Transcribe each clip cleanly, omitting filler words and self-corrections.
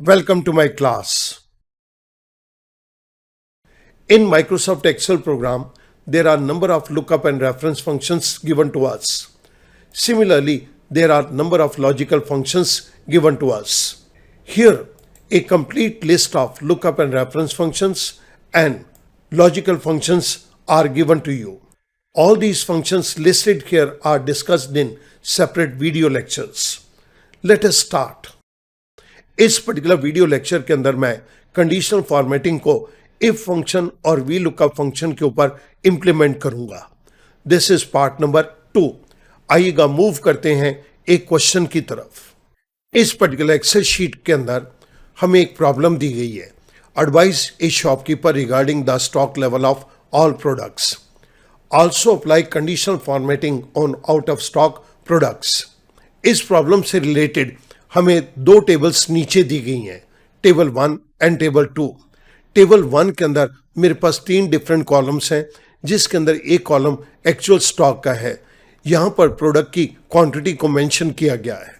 Welcome to my class. In Microsoft Excel program, there are number of lookup and reference functions given to us. Similarly, there are number of logical functions given to us. Here, a complete list of lookup and reference functions and logical functions are given to you. All these functions listed here are discussed in separate video lectures. Let us start. इस particular video lecture के अंदर मैं conditional formatting को if function और V lookup function के ऊपर implement करूंगा. This is part number 2. आइएगा मूव करते हैं एक क्वेश्चन की तरफ. इस पर्टिकुलर एक्सेल शीट के अंदर हमें एक प्रॉब्लम दी गई है. Advice A shopkeeper regarding the stock level of all products. Also apply conditional formatting on out of stock products. इस प्रॉब्लम से रिलेटेड हमें दो टेबल्स नीचे दी गई हैं, टेबल 1 एंड टेबल 2. टेबल 1 के अंदर मेरे पास 3 डिफरेंट कॉलम्स हैं, जिसके अंदर एक कॉलम एक्चुअल स्टॉक का है. यहाँ पर प्रोडक्ट की क्वांटिटी को मेंशन किया गया है.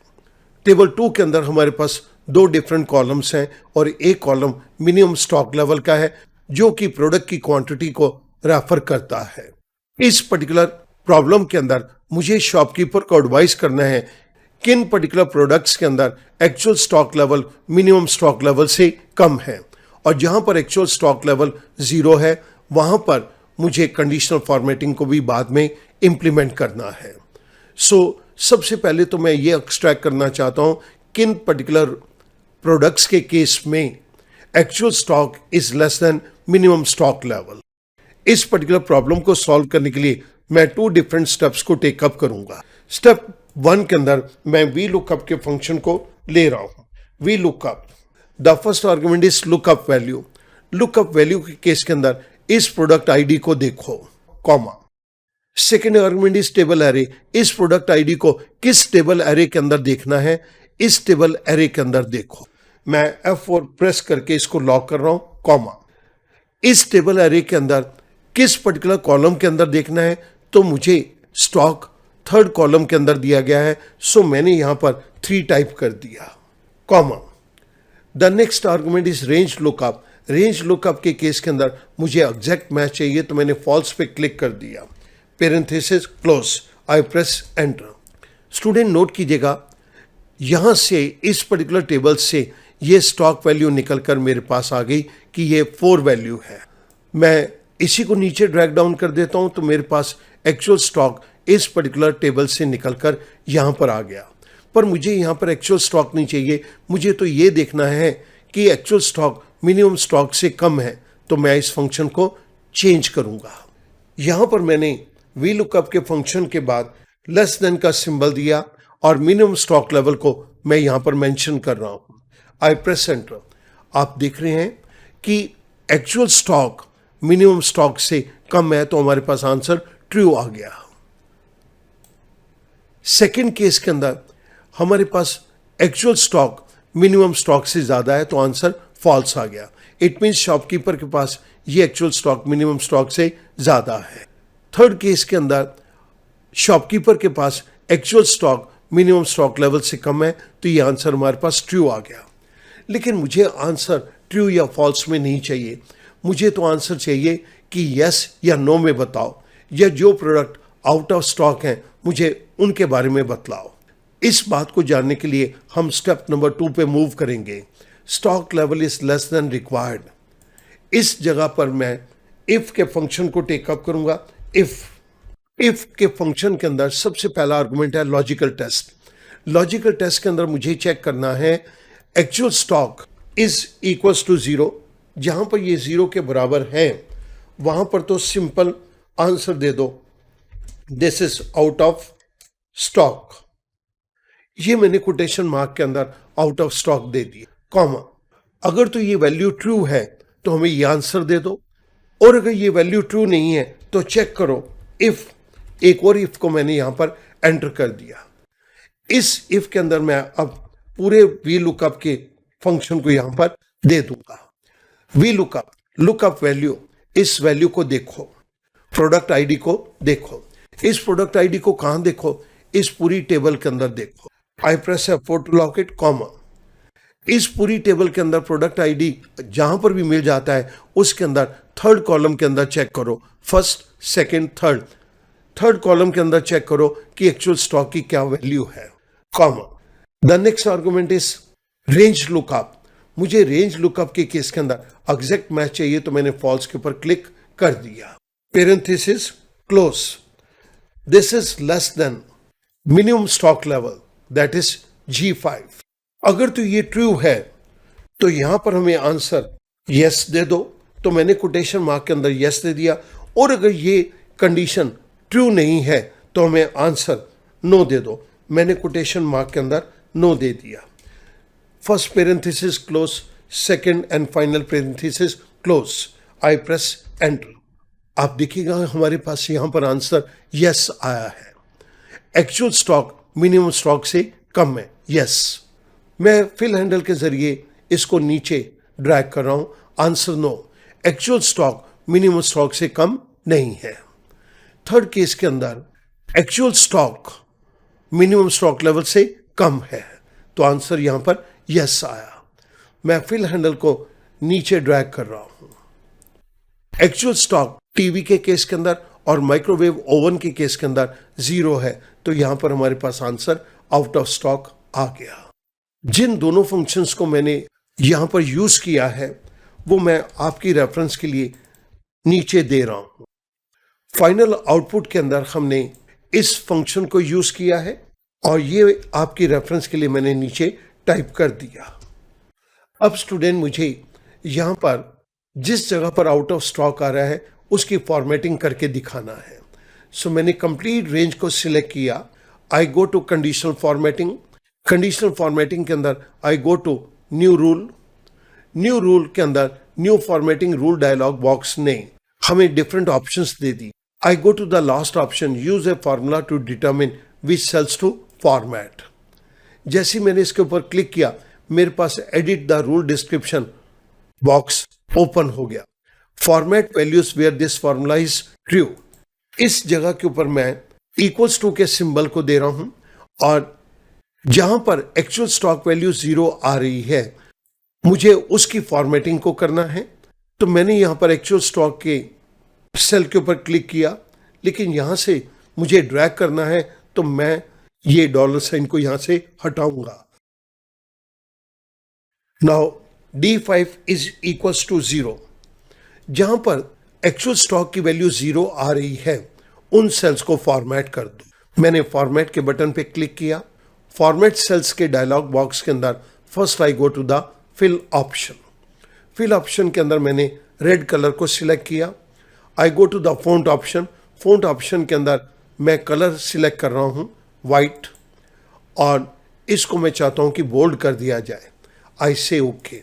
टेबल 2 के अंदर हमारे पास 2 डिफरेंट कॉलम्स हैं और एक कॉलम मिनिमम स्टॉक लेवल का है, जो कि प्रोडक्ट की क्वांटिटी को रेफर करता है. इस पर्टिकुलर प्रॉब्लम के अंदर मुझे शॉपकीपर को एडवाइस करना है किन पर्टिकुलर प्रोडक्ट्स के अंदर actual stock level minimum stock level से कम है, और जहां पर एक्चुअल स्टॉक लेवल 0 है वहां पर मुझे कंडीशनल फॉर्मेटिंग को भी बाद में इंप्लीमेंट करना है. सबसे पहले तो मैं ये एक्सट्रैक्ट करना चाहता हूं किन पर्टिकुलर प्रोडक्ट्स के केस में actual stock is less than minimum stock level. इस पर्टिकुलर प्रॉब्लम को सॉल्व करने के लिए मैं 2 डिफरेंट स्टेप्स को टेकअप करूंगा. स्टेप 1 के अंदर मैं वी लुकअप के फंक्शन को ले रहा हूं. V lookup, the first argument is lookup value. Lookup value के केस के अंदर इस प्रोडक्ट आईडी को देखो, comma. Second argument is table array. इस प्रोडक्ट आईडी को किस टेबल एरे के अंदर देखना है, इस टेबल एरे के अंदर देखो. मैं F4 प्रेस करके इसको लॉक कर रहा हूं, कॉमा. इस टेबल एरे के अंदर किस पर्टिकुलर कॉलम के अंदर देखना है, तो मुझे स्टॉक थर्ड कॉलम के अंदर दिया गया है, सो मैंने यहां पर 3 टाइप कर दिया, comma. The next argument is range lookup. Range lookup के केस के अंदर मुझे एग्जैक्ट मैच चाहिए, तो मैंने फॉल्स पे क्लिक कर दिया, पेरेंथेसिस क्लोज. आई प्रेस एंटर. स्टूडेंट नोट कीजिएगा, यहां से इस पर्टिकुलर टेबल से ये स्टॉक वैल्यू निकलकर मेरे पास आ गई कि ये 4 वैल्यू है. मैं इसी को नीचे ड्रैग डाउन कर देता हूं, तो मेरे पास एक्चुअल स्टॉक इस पर्टिकुलर टेबल से निकलकर यहां पर आ गया. पर मुझे यहां पर एक्चुअल स्टॉक नहीं चाहिए, मुझे तो ये देखना है कि एक्चुअल स्टॉक मिनिमम स्टॉक से कम है, तो मैं इस फंक्शन को चेंज करूंगा. यहां पर मैंने वी लुकअप के फंक्शन के बाद लेस देन का सिंबल दिया और मिनिमम स्टॉक लेवल को मैं यहां पर मेंशन कर रहा हूं. आई प्रेस एंटर. आप देख रहे हैं कि एक्चुअल स्टॉक मिनिमम स्टॉक से कम है, तो हमारे पास आंसर ट्रू आ गया. सेकेंड केस के अंदर हमारे पास एक्चुअल स्टॉक मिनिमम स्टॉक से ज्यादा है, तो आंसर फॉल्स आ गया. इट मींस शॉपकीपर के पास ये एक्चुअल स्टॉक मिनिमम स्टॉक से ज्यादा है. थर्ड केस के अंदर शॉपकीपर के पास actual stock minimum stock level से कम है, तो ये आंसर हमारे पास ट्रू आ गया. लेकिन मुझे आंसर ट्रू या फॉल्स में नहीं चाहिए, मुझे तो आंसर चाहिए कि यस या नो में बताओ, या जो प्रोडक्ट आउट ऑफ स्टॉक हैं मुझे उनके बारे में बतलाओ. इस बात को जानने के लिए हम स्टेप नंबर 2 पे मूव करेंगे. Stock level is less than required. इस जगह पर मैं इफ के फंक्शन को टेकअप करूंगा. इफ के फंक्शन के अंदर सबसे पहला आर्गुमेंट है लॉजिकल टेस्ट. लॉजिकल टेस्ट के अंदर मुझे चेक करना है actual stock is equals to 0. जहां पर ये 0 के बराबर है वहां पर तो सिंपल आंसर दे दो, this is out of stock. ये मैंने कोटेशन मार्क के अंदर आउट ऑफ स्टॉक दे दिया, कॉमा. अगर तो ये वैल्यू ट्रू है तो हमें ये आंसर दे दो, और अगर ये वैल्यू ट्रू नहीं है तो चेक करो इफ. एक और इफ को मैंने यहां पर एंटर कर दिया. इस इफ के अंदर मैं अब पूरे वी लुकअप के फंक्शन को यहां पर दे दूंगा. वी लुकअप, लुकअप वैल्यू, इस वैल्यू को देखो, प्रोडक्ट आईडी को देखो. इस प्रोडक्ट आईडी को कहां देखो, इस पूरी टेबल के अंदर देखो. I press F4 to lock it, comma. इस पूरी टेबल के अंदर प्रोडक्ट आईडी जहां पर भी मिल जाता है उसके अंदर थर्ड कॉलम के अंदर चेक करो, फर्स्ट सेकंड थर्ड कॉलम के अंदर चेक करो कि एक्चुअल स्टॉक की क्या वैल्यू है, comma. The next argument is range lookup. मुझे रेंज लुकअप के केस के अंदर एग्जैक्ट मैच चाहिए तो मैंने फॉल्स के ऊपर क्लिक कर दिया। Parenthesis close, this is less than minimum stock level that is G5। अगर तो ये ट्रू है तो यहां पर हमें आंसर यस दे दो, तो मैंने कोटेशन मार्क के अंदर यस दे दिया। और अगर ये कंडीशन ट्रू नहीं है तो हमें आंसर नो दे दो, मैंने कोटेशन मार्क के अंदर नो दे दिया। First parenthesis close, second and final parenthesis close, I press enter. आप देखिएगा हमारे पास यहां पर आंसर यस आया है। एक्चुअल स्टॉक मिनिमम स्टॉक से कम है, यस। मैं फिल हैंडल के जरिए इसको नीचे ड्रैग कर रहा हूं, answer no, actual stock minimum stock से कम नहीं है। थर्ड केस के अंदर actual stock minimum stock level से कम है, तो आंसर यहां पर यस आया। मैं फिल हैंडल को नीचे ड्रैग कर रहा हूं। एक्चुअल स्टॉक टीवी के केस के अंदर और माइक्रोवेव ओवन के केस के अंदर 0 है, तो यहां पर हमारे पास आंसर आउट ऑफ स्टॉक आ गया। जिन दोनों फंक्शंस को मैंने यहां पर यूज किया है वो मैं आपकी रेफरेंस के लिए नीचे दे रहा हूं। फाइनल आउटपुट के अंदर हमने इस फंक्शन को यूज किया है और ये आपकी रेफरेंस के लिए मैंने नीचे टाइप कर दिया। अब स्टूडेंट मुझे यहां पर जिस जगह पर आउट ऑफ स्टॉक आ रहा है उसकी फॉर्मेटिंग करके दिखाना है। सो मैंने कंप्लीट रेंज को सिलेक्ट किया। I go to conditional formatting, conditional formatting के अंदर I go to new rule के अंदर new formatting rule dialog box ने हमें डिफरेंट ऑप्शंस दे दी। I go to the last option, use a formula to determine which cells to format. जैसे ही मैंने इसके ऊपर क्लिक किया मेरे पास edit the rule description box open हो गया। Format values where this formula is true, इस जगह के ऊपर मैं इक्वल्स टू के सिंबल को दे रहा हूं और जहां पर एक्चुअल स्टॉक वैल्यू 0 आ रही है मुझे उसकी फॉर्मेटिंग को करना है। तो मैंने यहां पर एक्चुअल स्टॉक के सेल के ऊपर क्लिक किया, लेकिन यहां से मुझे ड्रैग करना है तो मैं ये $साइन को यहां से हटाऊंगा। Now D5 is equals to 0। जहां पर एक्चुअल स्टॉक की वैल्यू 0 आ रही है उन सेल्स को फॉर्मेट कर दो। मैंने फॉर्मेट के बटन पे क्लिक किया। फॉर्मेट सेल्स के डायलॉग बॉक्स के अंदर first I go to the fill option. Fill option के अंदर मैंने रेड कलर को सिलेक्ट किया। I go to the font option, font option के अंदर मैं कलर सिलेक्ट कर रहा हूं वाइट और इसको मैं चाहता हूं कि बोल्ड कर दिया जाए। आई से ओके।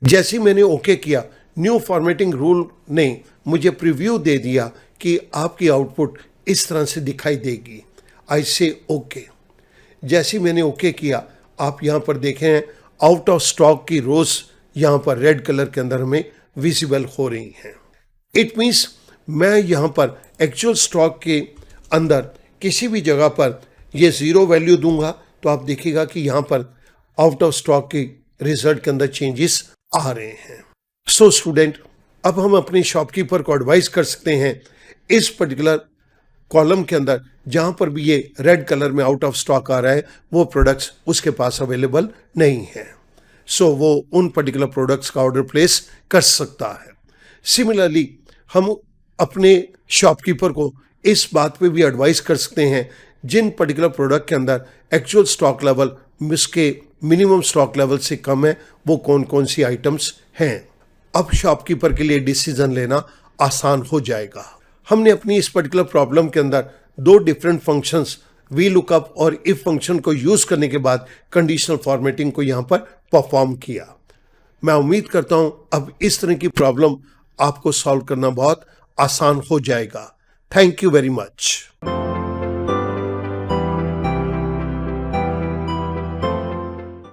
जैसे ही मैंने ओके किया न्यू फॉर्मेटिंग रूल ने मुझे प्रीव्यू दे दिया कि आपकी आउटपुट इस तरह से दिखाई देगी। आई से ओके। जैसे ही मैंने ओके किया आप यहां पर देखें आउट ऑफ स्टॉक की रोज यहां पर रेड कलर के अंदर हमें विजिबल हो रही हैं। इट मीन्स मैं यहां पर एक्चुअल स्टॉक के अंदर किसी भी जगह पर ये 0 वैल्यू दूंगा तो आप देखिएगा कि यहां पर आउट ऑफ स्टॉक के रिजल्ट के अंदर चेंजेस आ रहे हैं। सो स्टूडेंट, अब हम अपने शॉपकीपर को एडवाइस कर सकते हैं इस पर्टिकुलर कॉलम के अंदर जहां पर भी ये रेड कलर में आउट ऑफ स्टॉक आ रहा है वो प्रोडक्ट्स उसके पास अवेलेबल नहीं है। सो वो उन पर्टिकुलर प्रोडक्ट्स का ऑर्डर प्लेस कर सकता है। सिमिलरली हम अपने शॉपकीपर को इस बात पे भी एडवाइस कर सकते हैं जिन पर्टिकुलर प्रोडक्ट के अंदर एक्चुअल स्टॉक लेवल उसके मिनिमम स्टॉक लेवल से कम है वो कौन कौन सी आइटम्स हैं। अब शॉपकीपर के लिए डिसीजन लेना आसान हो जाएगा। हमने अपनी इस पर्टिकुलर प्रॉब्लम के अंदर 2 डिफरेंट फंक्शंस वी लुकअप और इफ फंक्शन को यूज करने के बाद कंडीशनल फॉर्मेटिंग को यहां पर परफॉर्म किया। मैं उम्मीद करता हूं अब इस तरह की प्रॉब्लम आपको सॉल्व करना बहुत आसान हो जाएगा। Thank you very much.